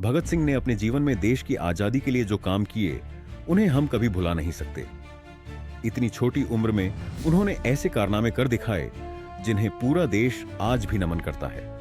भगत सिंह ने अपने जीवन में देश की आजादी के लिए जो काम किए, उन्हें हम कभी भुला नहीं सकते। इतनी छोटी उम्र में उन्होंने ऐसे कारनामे कर दिखाए जिन्हें पूरा देश आज भी नमन करता है।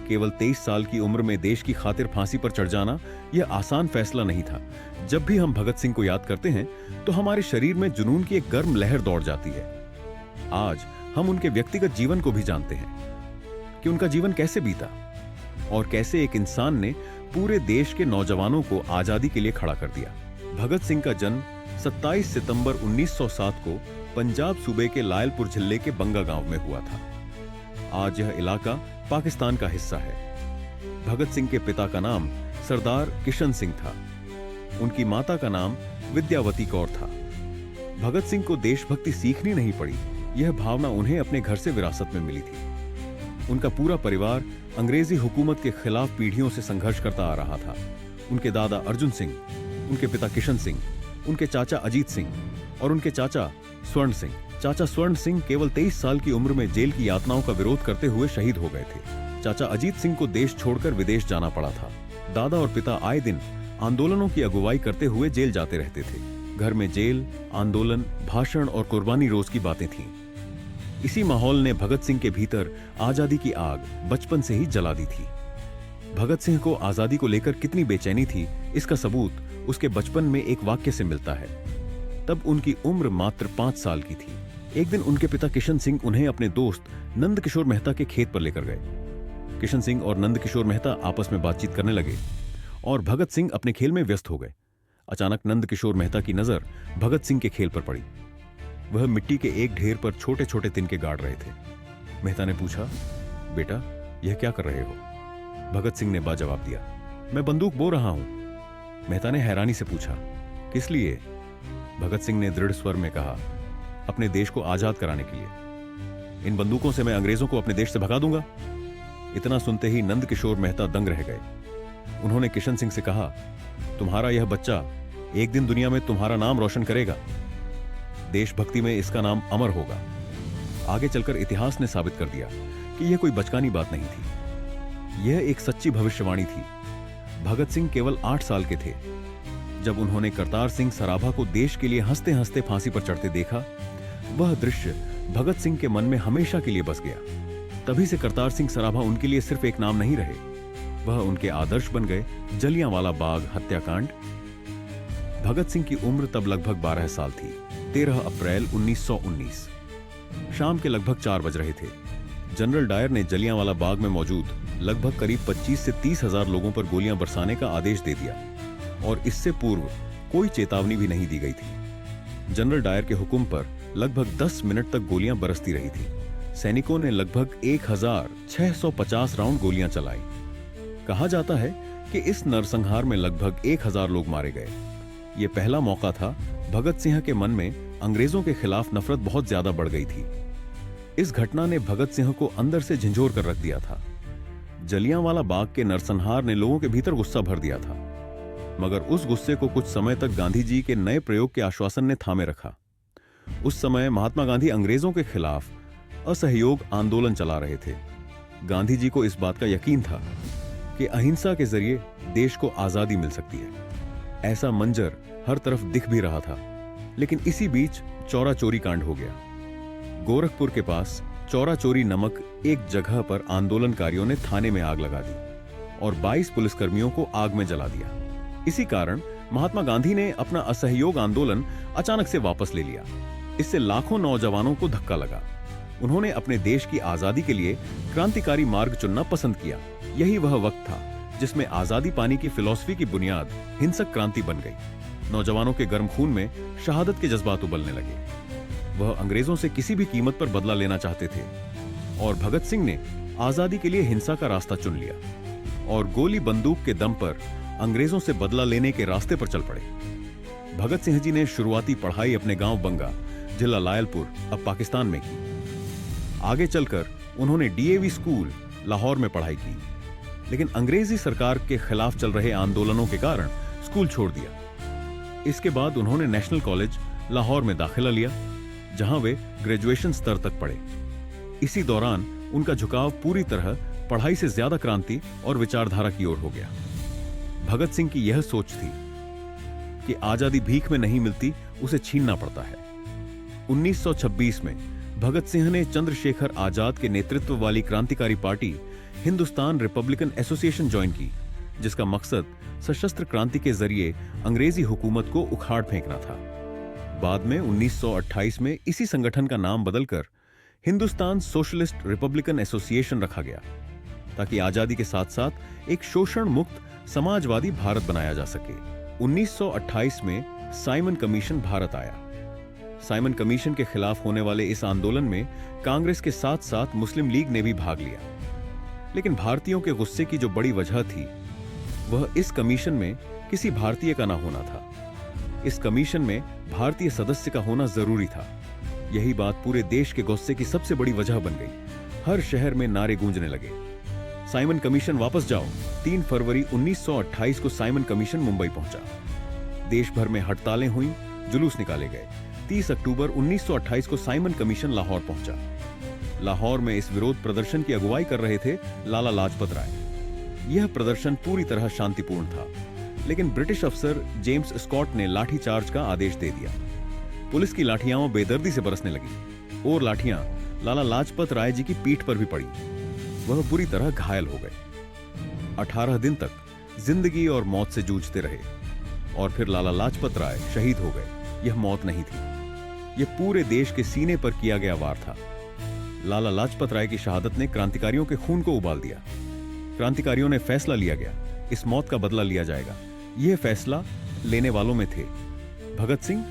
केवल 23 साल की उम्र में देश की खातिर फांसी पर चढ़ जाना यह आसान फैसला नहीं था। जब भी हम भगत सिंह को याद करते हैं तो हमारे शरीर में जुनून की एक गर्म लहर दौड़ जाती है। आज हम उनके व्यक्तिगत जीवन को भी जानते हैं कि उनका जीवन कैसे बीता और कैसे एक इंसान ने पूरे देश के नौजवानों को आजादी के लिए खड़ा कर दिया। भगत सिंह का जन्म 27 सितंबर 1907 को पंजाब सूबे के लायलपुर जिले के बंगा गांव में हुआ था। आज यह इलाका पाकिस्तान का हिस्सा है। भगत सिंह के पिता का नाम सरदार किशन सिंह था। उनकी माता का नाम विद्यावती कौर था। भगत सिंह को देशभक्ति सीखनी नहीं पड़ी, यह भावना उन्हें अपने घर से विरासत में मिली थी। उनका पूरा परिवार अंग्रेजी हुकूमत के खिलाफ पीढ़ियों से संघर्ष करता आ रहा था। उनके दादा अर्जुन सिंह, उनके पिता किशन सिंह, उनके चाचा अजीत सिंह और उनके चाचा स्वर्ण सिंह। चाचा स्वर्ण सिंह केवल 23 साल की उम्र में जेल की यातनाओं का विरोध करते हुए शहीद हो गए थे। चाचा अजीत सिंह को देश छोड़कर विदेश जाना पड़ा था। दादा और पिता आए दिन आंदोलनों की अगुवाई करते हुए जेल जाते रहते थे। घर में जेल, आंदोलन, भाषण और कुर्बानी रोज की बातें थीं। इसी माहौल ने भगत सिंह के भीतर आजादी की आग बचपन से ही जला दी थी। भगत सिंह को आजादी को लेकर कितनी बेचैनी थी, इसका सबूत उसके बचपन में एक वाक्य से मिलता है। तब उनकी उम्र मात्र 5 साल की थी। एक दिन उनके पिता किशन सिंह उन्हें अपने दोस्त नंद किशोर मेहता के खेत पर लेकर गए। किशन सिंह और नंद किशोर मेहता आपस में बातचीत करने लगे और भगत सिंह अपने खेल में व्यस्त हो गए। अचानक नंद किशोर मेहता की नजर भगत सिंह के खेल पर पड़ी। वह मिट्टी के एक ढेर पर छोटे छोटे तिनके गाड़ रहे थे। मेहता ने पूछा, बेटा यह क्या कर रहे हो? भगत सिंह ने बाजवाब दिया, मैं बंदूक बो रहा हूं। मेहता ने हैरानी से पूछा, किस लिए? भगत सिंह ने दृढ़ स्वर में कहा, अपने देश को आजाद कराने के लिए। इन बंदूकों से मैं अंग्रेजों को अपने देश से भगा दूंगा। इतना सुनते ही नंद किशोर मेहता दंग रह गए। उन्होंने किशन सिंह से कहा, तुम्हारा यह बच्चा एक दिन दुनिया में तुम्हारा नाम रोशन करेगा। देशभक्ति में इसका नाम अमर होगा। आगे चलकर इतिहास ने साबित कर दिया कि यह कोई बचकानी बात नहीं थी, यह एक सच्ची भविष्यवाणी थी। भगत सिंह केवल 8 साल के थे जब उन्होंने करतार सिंह सराभा को देश के लिए हंसते हंसते फांसी पर चढ़ते देखा। वह दृश्य भगत सिंह के मन में हमेशा के लिए बस गया। तभी से करतार सिंह सराभा उनके लिए सिर्फ एक नाम नहीं रहे, वह उनके आदर्श बन गए। जलियांवाला बाग हत्याकांड। भगत सिंह की उम्र तब लगभग 12 साल थी। 13 अप्रैल 1919 शाम के लगभग 4 बज रहे थे। जनरल डायर ने जलियांवाला बाग में मौजूद लगभग करीब 25 से 30 हजार लोगों पर गोलियां बरसाने का आदेश दे दिया और इससे पूर्व कोई चेतावनी भी नहीं दी गई थी। जनरल डायर के हुक्म पर लगभग 10 मिनट तक गोलियां बरसती रही थी। सैनिकों ने लगभग 1650 राउंड गोलियां चलाई। कहा जाता है कि इस नरसंहार में लगभग 1000 लोग मारे गए। यह पहला मौका था भगत सिंह के मन में अंग्रेजों के खिलाफ नफरत बहुत ज्यादा बढ़ गई थी। इस घटना ने भगत सिंह को अंदर से झंझोर कर रख दिया था। जलियांवाला बाग के नरसंहार ने लोगों के भीतर गुस्सा भर दिया था, मगर उस गुस्से को कुछ समय तक गांधी जी के नए प्रयोग के आश्वासन ने थामे रखा। उस समय महात्मा गांधी अंग्रेजों के खिलाफ असहयोग आंदोलन चला रहे थे। गांधी जी को इस बात का यकीन था कि अहिंसा के जरिए देश को आजादी मिल सकती है। ऐसा मंजर हर तरफ दिख भी रहा था। लेकिन इसी बीच चौरा चोरी कांड हो गया। गोरखपुर के पास चौरा चोरी नामक एक जगह पर आंदोलनकारियों ने थाने में आग लगा दी और 22 पुलिसकर्मियों को आग में जला दिया। इसी कारण महात्मा गांधी ने अपना असहयोग आंदोलन अचानक से वापस ले लिया। इससे लाखों नौजवानों को धक्का लगा। उन्होंने अपने देश की आजादी के लिए क्रांतिकारी मार्ग चुनना पसंद किया। यही वह वक्त था जिसमें आजादी पाने की फिलॉसफी की बुनियाद हिंसक क्रांति बन गई। नौजवानों के गर्म खून में शहादत के जज्बात उबलने लगे। वह अंग्रेजों से किसी भी कीमत पर बदला लेना चाहते थे और भगत सिंह ने आजादी के लिए हिंसा का रास्ता चुन लिया और गोली बंदूक के दम पर अंग्रेजों से बदला लेने के रास्ते पर चल पड़े। भगत सिंह जी ने शुरुआती पढ़ाई अपने गांव बंगा, जिला लायलपुर, अब पाकिस्तान में की। आगे चलकर उन्होंने डीएवी स्कूल लाहौर में पढ़ाई की, लेकिन अंग्रेजी सरकार के खिलाफ चल रहे आंदोलनों के कारण स्कूल छोड़ दिया। इसके बाद उन्होंने नेशनल कॉलेज लाहौर में दाखिला लिया, जहां वे ग्रेजुएशन स्तर तक पढ़े। इसी दौरान उनका झुकाव पूरी तरह पढ़ाई से ज्यादा क्रांति और विचारधारा की ओर हो गया। भगत सिंह की यह सोच थी कि आजादी भीख में नहीं मिलती, उसे छीनना पड़ता है। 1926 में भगत सिंह ने चंद्रशेखर आजाद के नेतृत्व वाली क्रांतिकारी party Hindustan Republican association join की, जिसका मकसद सशस्त्र क्रांति के जरिए अंग्रेजी हुकूमत को उखाड़ फेंकना था। बाद में 1928 में इसी संगठन का नाम बदलकर हिंदुस्तान सोशलिस्ट रिपब्लिकन एसोसिएशन रखा गया, ताकि आजादी के साथ साथ एक शोषण मुक्त समाजवादी भारत बनाया जा सके। 1928 में साइमन कमीशन भारत आया। साइमन कमीशन के खिलाफ होने वाले इस आंदोलन में कांग्रेस के साथ साथ मुस्लिम लीग ने भी भाग लिया। लेकिन भारतीयों के गुस्से की जो बड़ी वजह थी, वह इस कमीशन में किसी भारतीय का ना होना था। इस कमीशन में भारतीय सदस्य का होना जरूरी था। यही बात पूरे देश के गुस्से की सबसे बड़ी वजह बन गई। हर शहर में नारे गूंजने लगे, साइमन कमीशन वापस जाओ। 3 फरवरी 1928 को साइमन कमीशन मुंबई पहुंचा। देश भर में हड़तालें हुई, जुलूस निकाले गए। 30 अक्टूबर 1928 को साइमन कमीशन लाहौर पहुंचा। लाहौर में इस विरोध प्रदर्शन की अगुवाई कर रहे थे लाला लाजपत राय। यह प्रदर्शन पूरी तरह शांतिपूर्ण था, लेकिन ब्रिटिश अफसर जेम्स स्कॉट ने लाठीचार्ज का आदेश दे दिया। पुलिस की लाठियां बेदर्दी से बरसने लगी और लाठियां लाला लाजपत राय जी की पीठ पर भी पड़ी। वह बुरी तरह घायल हो गए। 18 दिन तक जिंदगी और मौत से जूझते रहे और फिर लाला लाजपत राय शहीद हो गए। यह मौत नहीं थी, यह पूरे देश के सीने पर किया गया वार था। लाला लाजपत राय की शहादत ने क्रांतिकारियों के खून को उबाल दिया। क्रांतिकारियों ने फैसला लिया गया, इस मौत का बदला लिया जाएगा। यह फैसला लेने वालों में थे भगत सिंह,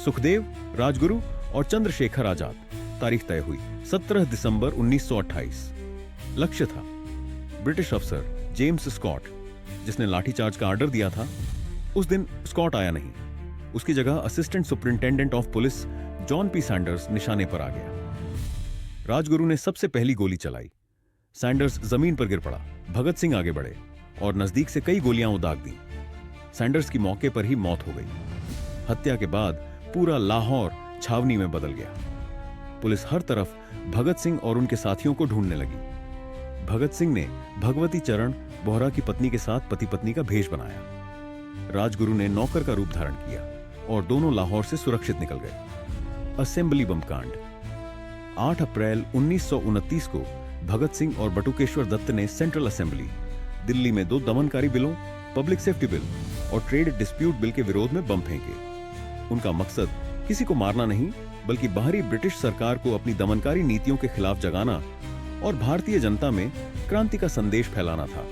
सुखदेव, राजगुरु और चंद्रशेखर आजाद। तारीख तय हुई 17 दिसंबर 1928। लक्ष्य था ब्रिटिश अफसर जेम्स स्कॉट, जिसने लाठीचार्ज का ऑर्डर दिया था। उस दिन स्कॉट आया नहीं, उसकी जगह assistant superintendent of police John P Sanders निशाने पर आ गया। राजगुरु ने सबसे पहली गोली चलाई। सैंडर्स जमीन पर गिर पड़ा। भगत सिंह आगे बढ़े और नजदीक से कई गोलियां उदाग दी। सैंडर्स की मौके पर ही मौत हो गई। हत्या के बाद पूरा लाहौर छावनी में बदल गया। पुलिस हर तरफ भगत सिंह और उनके साथियों को ढूंढने लगी। भगत सिंह ने भगवती चरण बोहरा की पत्नी के साथ पति पत्नी का भेष बनाया। राजगुरु ने नौकर का रूप धारण किया और दोनों लाहौर से सुरक्षित निकल गए। असेंबली बम कांड। 8 अप्रैल 1929 को भगत सिंह और बटुकेश्वर दत्त ने सेंट्रल असेंबली दिल्ली में 2 दमनकारी बिलों, पब्लिक सेफ्टी बिल और ट्रेड डिस्प्यूट बिल के विरोध में बम फेंके। उनका मकसद किसी को मारना नहीं, बल्कि बाहरी ब्रिटिश सरकार को अपनी दमनकारी नीतियों के खिलाफ जगाना और भारतीय जनता में क्रांति का संदेश फैलाना था।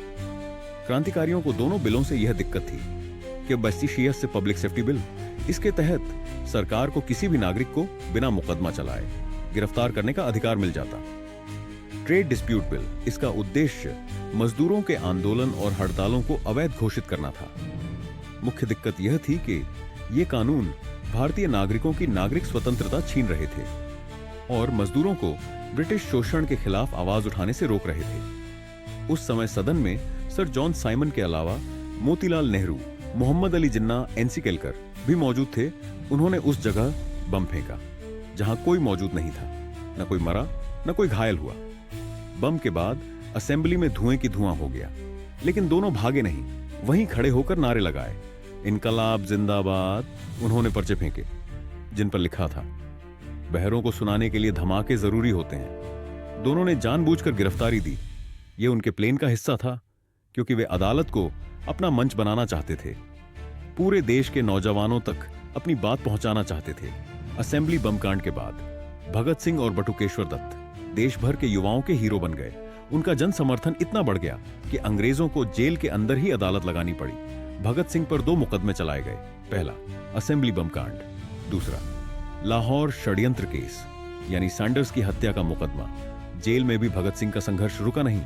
क्रांतिकारियों को दोनों बिलों से यह दिक्कत थी कि बस्ती से पब्लिक सेफ्टी बिल, इसके तहत सरकार को किसी भी नागरिक को बिना मुकदमा चलाए गिरफ्तार करने का अधिकार मिल जाता। ट्रेड डिस्प्यूट बिल, इसका उद्देश्य मजदूरों के आंदोलन और हड़तालों को अवैध घोषित करना था। मुख्य दिक्कत यह थी कि ये कानून भारतीय नागरिकों की नागरिक स्वतंत्रता छीन रहे थे और मजदूरों को ब्रिटिश शोषण के खिलाफ आवाज उठाने से रोक रहे थे। उस समय सदन में सर जॉन साइमन के अलावा मोतीलाल नेहरू, मोहम्मद अली जिन्ना, एनसी केलकर भी मौजूद थे। उन्होंने उस जगह बम फेंका जहां कोई मौजूद नहीं था। न कोई मरा, न कोई घायल हुआ। बम के बाद असेंबली में धुएं की धुआं हो गया, लेकिन दोनों भागे नहीं, वहीं खड़े होकर नारे लगाए, इनकलाब जिंदाबाद। उन्होंने पर्चे फेंके जिन पर लिखा था, बहरों को सुनाने के लिए धमाके जरूरी होते हैं। दोनों ने जानबूझकर गिरफ्तारी दी। यह उनके प्लान का हिस्सा था, क्योंकि वे अदालत को अपना मंच बनाना चाहते थे। पूरे देश के नौजवानों तक अपनी बात पहुंचाना चाहते थे। असेंबली बम कांड के बाद भगत सिंह और बटुकेश्वर दत्त देश भर के युवाओं के हीरो बन गए। उनका जन समर्थन इतना बढ़ गया कि अंग्रेजों को जेल के अंदर ही अदालत लगानी पड़ी। भगत सिंह पर 2 मुकदमे चलाए गए। पहला, असेंबली बम कांड। दूसरा, लाहौर षड्यंत्र केस, यानी सैंडर्स की हत्या का मुकदमा। जेल में भी भगत सिंह का संघर्ष रुका नहीं।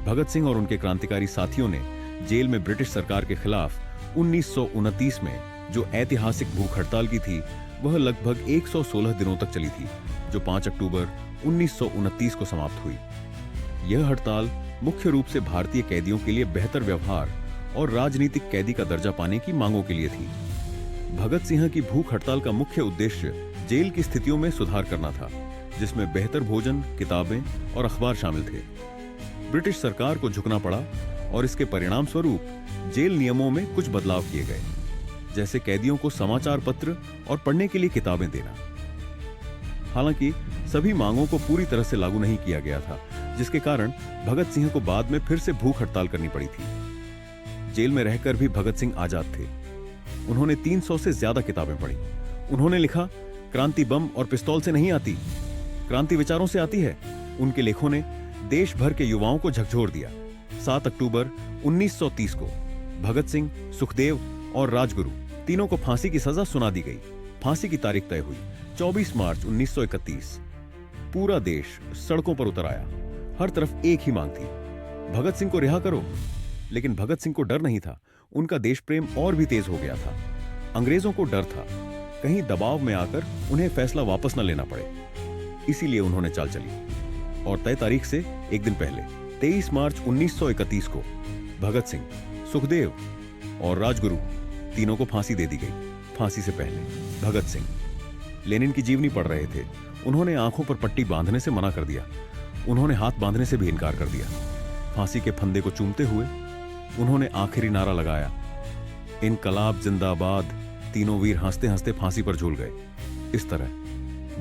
भगत सिंह और उनके क्रांतिकारी साथियों ने जेल में ब्रिटिश सरकार के खिलाफ 1929 में जो ऐतिहासिक भूख हड़ताल की थी, वह लगभग 116 दिनों तक चली थी, जो 5 अक्टूबर 1929 को समाप्त हुई। यह हड़ताल मुख्य रूप से भारतीय कैदियों के लिए बेहतर व्यवहार और राजनीतिक कैदी का दर्जा पाने की मांगों के लिए थी। भगत सिंह की भूख हड़ताल का मुख्य उद्देश्य जेल की स्थितियों में सुधार करना था, जिसमें बेहतर भोजन, किताबें और अखबार शामिल थे। ब्रिटिश सरकार को झुकना पड़ा और इसके परिणाम स्वरूप जेल नियमों में कुछ बदलाव किए गए, जैसे कैदियों को समाचार पत्र और पढ़ने के लिए किताबें देना। हालांकि सभी मांगों को पूरी तरह से लागू नहीं किया गया था, जिसके कारण भगत सिंह को बाद में फिर से भूख हड़ताल करनी पड़ी थी। जेल में रहकर भी भगत सिंह आजाद थे। उन्होंने 300 से ज्यादा किताबें पढ़ी। उन्होंने लिखा, क्रांति बम और पिस्तौल से नहीं आती, क्रांति विचारों से आती है। उनके लेखों ने देश भर के युवाओं को झकझोर दिया। 7 अक्टूबर 1930 को भगत सिंह, सुखदेव और राजगुरु तीनों को फांसी की सजा सुना दी गई। फांसी की तारीख तय हुई 24 मार्च 1931। पूरा देश सड़कों पर उतर आया। हर तरफ एक ही मांग थी, भगत सिंह को रिहा करो। लेकिन भगत सिंह को डर नहीं था, उनका देश प्रेम और भी तेज हो गया था। अंग्रेजों को डर था कहीं दबाव में आकर उन्हें फैसला वापस न लेना पड़े, इसीलिए उन्होंने चाल चली। और तय तारीख से एक दिन पहले 23 मार्च 1931 को भगत सिंह, सुखदेव और राजगुरु तीनों को फांसी दे दी गई। फांसी से पहले भगत सिंह लेनिन की जीवनी पढ़ रहे थे। उन्होंने आंखों पर पट्टी बांधने से मना कर दिया। उन्होंने हाथ बांधने से भी इनकार कर दिया। फांसी के फंदे को चूमते हुए उन्होंने आखिरी नारा लगाया, इनकलाब जिंदाबाद। तीनों वीर हंसते हंसते फांसी पर झूल गए। इस तरह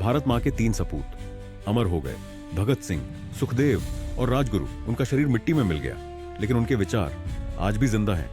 भारत मां के 3 सपूत अमर हो गए, भगत सिंह, सुखदेव और राजगुरु। उनका शरीर मिट्टी में मिल गया, लेकिन उनके विचार आज भी जिंदा हैं।